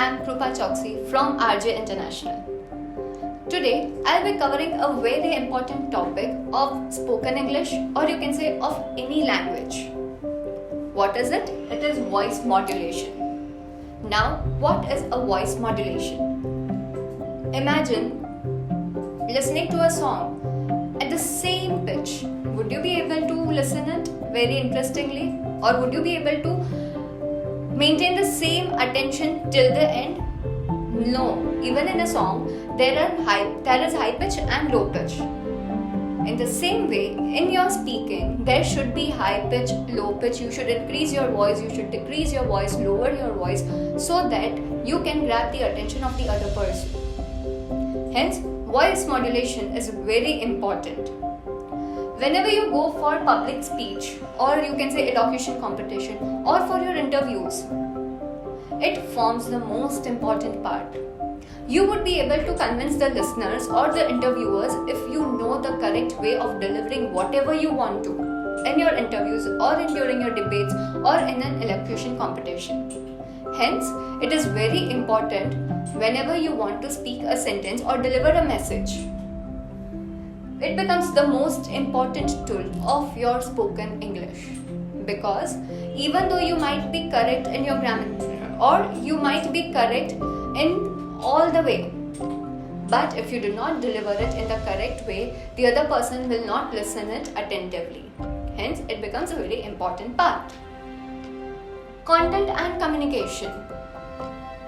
am Krupa Choksi from RJ International. Today, I'll be covering a very important topic of spoken English, or you can say of any language. What is it? It is voice modulation. Now, what is a voice modulation? Imagine listening to a song at the same pitch. Would you be able to listen it very interestingly, or would you be able to maintain the same attention till the end? No, even in a song there is high pitch and low pitch. In the same way, in your speaking there should be high pitch, low pitch. You should increase your voice, you should decrease your voice, lower your voice, so that you can grab the attention of the other person. Hence, voice modulation is very important. Whenever you go for public speech, or you can say elocution competition, or for your interviews, it forms the most important part. You would be able to convince the listeners or the interviewers if you know the correct way of delivering whatever you want to in your interviews, or during your debates, or in an elocution competition. Hence, it is very important whenever you want to speak a sentence or deliver a message. It becomes the most important tool of your spoken English, because even though you might be correct in your grammar, or you might be correct in all the way, but if you do not deliver it in the correct way, the other person will not listen it attentively. Hence, it becomes a very important part. Content and communication.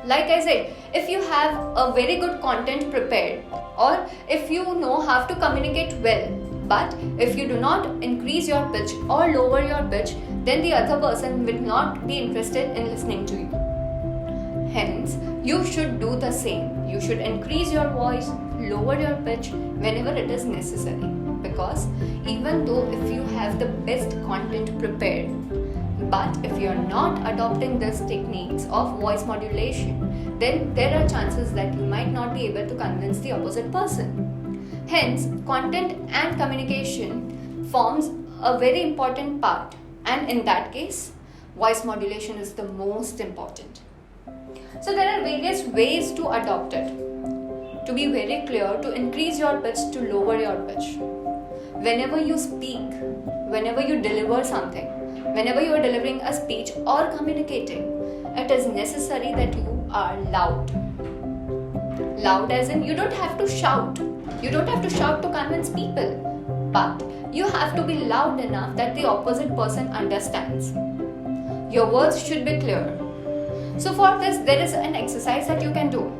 Like I said, if you have a very good content prepared, or if you know how to communicate well, but if you do not increase your pitch or lower your pitch, then the other person will not be interested in listening to you. Hence, you should do the same. You should increase your voice, lower your pitch whenever it is necessary. Because even though if you have the best content prepared, but if you are not adopting these techniques of voice modulation, then there are chances that you might not be able to convince the opposite person. Hence, content and communication forms a very important part, and in that case, voice modulation is the most important. So there are various ways to adopt it. To be very clear, to increase your pitch, to lower your pitch. Whenever you speak, whenever you deliver something, whenever you are delivering a speech or communicating, it is necessary that you are loud. Loud as in you don't have to shout. You don't have to shout to convince people. But you have to be loud enough that the opposite person understands. Your words should be clear. So for this, there is an exercise that you can do.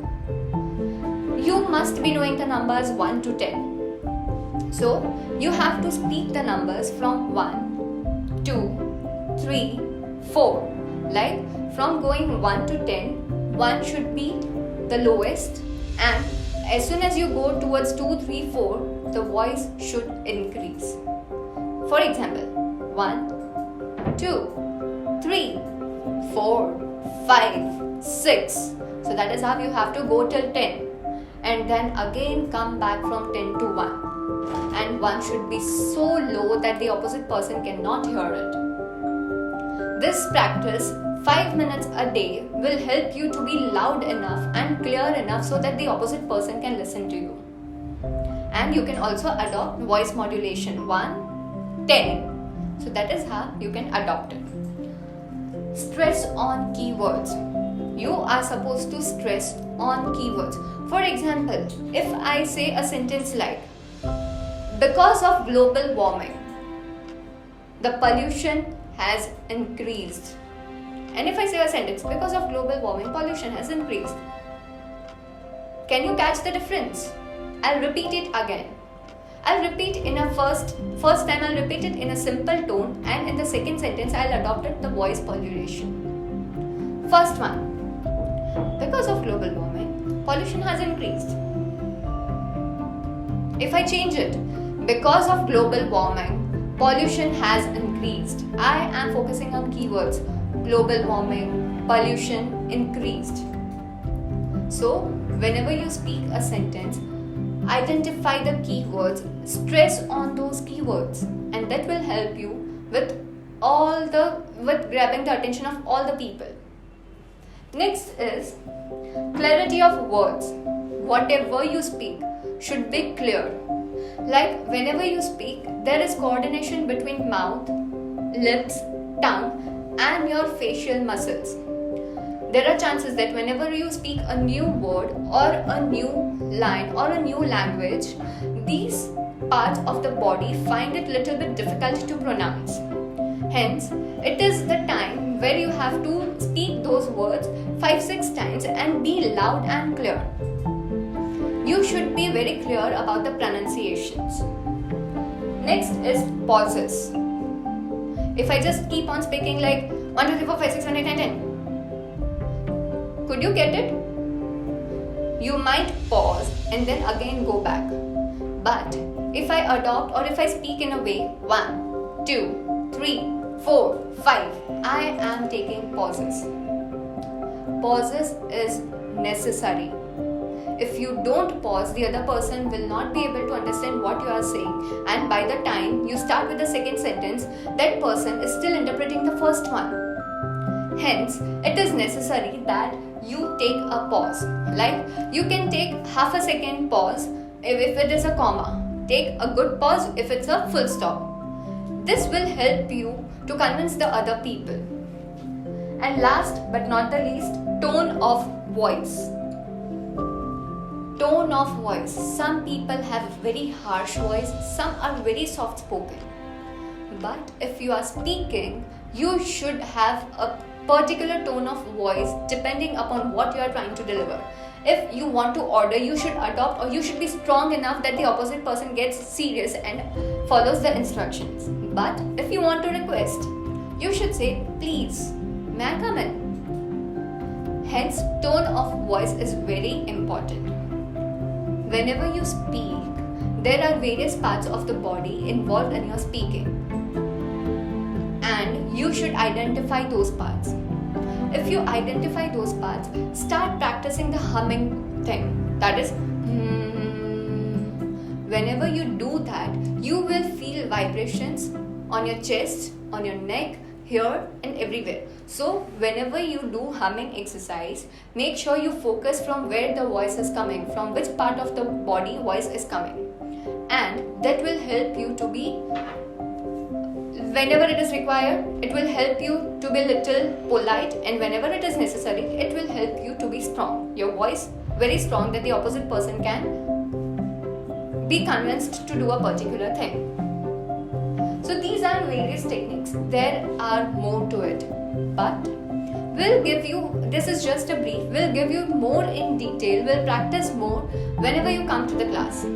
You must be knowing the numbers 1 to 10. So you have to speak the numbers from 1, 2, 3, 4. Like from going 1 to 10, 1 should be the lowest, and as soon as you go towards 2, 3, 4, the voice should increase. For example, 1, 2, 3, 4, 5, 6. So that is how you have to go till 10, and then again come back from 10 to 1. And 1 should be so low that the opposite person cannot hear it. This practice 5 minutes a day will help you to be loud enough and clear enough so that the opposite person can listen to you. And you can also adopt voice modulation 1, 10. So that is how you can adopt it. Stress on keywords. You are supposed to stress on keywords. For example, if I say a sentence like, because of global warming, the pollution has increased. And if I say a sentence, because of global warming, pollution has increased. Can you catch the difference? I'll repeat it again. I'll repeat in a first time I'll repeat it in a simple tone, and in the second sentence I'll adopt it the voice modulation. First one. Because of global warming, pollution has increased. If I change it, because of global warming, pollution has increased. I am focusing on keywords. Global warming, pollution, increased. So, whenever you speak a sentence, identify the keywords, stress on those keywords, and that will help you with grabbing the attention of all the people. Next is clarity of words. Whatever you speak should be clear. Like whenever you speak, there is coordination between mouth, lips, tongue, and your facial muscles. There are chances that whenever you speak a new word or a new line or a new language, these parts of the body find it little bit difficult to pronounce. Hence, it is the time where you have to speak those words 5-6 times and be loud and clear. You should be very clear about the pronunciations. Next is pauses. If I just keep on speaking like 1, 2, 3, 4, 5, 6, 7, 8, 9, 10. Could you get it? You might pause and then again go back. But if I adopt or if I speak in a way 1, 2, 3, 4, 5, I am taking pauses. Pauses is necessary. If you don't pause, the other person will not be able to understand what you are saying, and by the time you start with the second sentence, that person is still interpreting the first one. Hence, it is necessary that you take a pause. Like you can take half a second pause if it is a comma. Take a good pause if it's a full stop. This will help you to convince the other people. And last but not the least, tone of voice. Tone of voice. Some people have very harsh voice, some are very soft spoken. But if you are speaking, you should have a particular tone of voice depending upon what you are trying to deliver. If you want to order, you should adopt or you should be strong enough that the opposite person gets serious and follows the instructions. But if you want to request, you should say, please, may I come in? Hence, tone of voice is very important. Whenever you speak, there are various parts of the body involved in your speaking. And you should identify those parts. If you identify those parts, start practicing the humming thing. That is, whenever you do that, you will feel vibrations on your chest, on your neck, here and everywhere. So whenever you do humming exercise, make sure you focus from where the voice is coming, from which part of the body voice is coming. And that will help you to be, whenever it is required, it will help you to be little polite, and whenever it is necessary, it will help you to be strong. Your voice very strong that the opposite person can be convinced to do a particular thing. So these are various techniques. There are more to it, but we'll give you, this is just a brief, we'll give you more in detail, we'll practice more whenever you come to the class.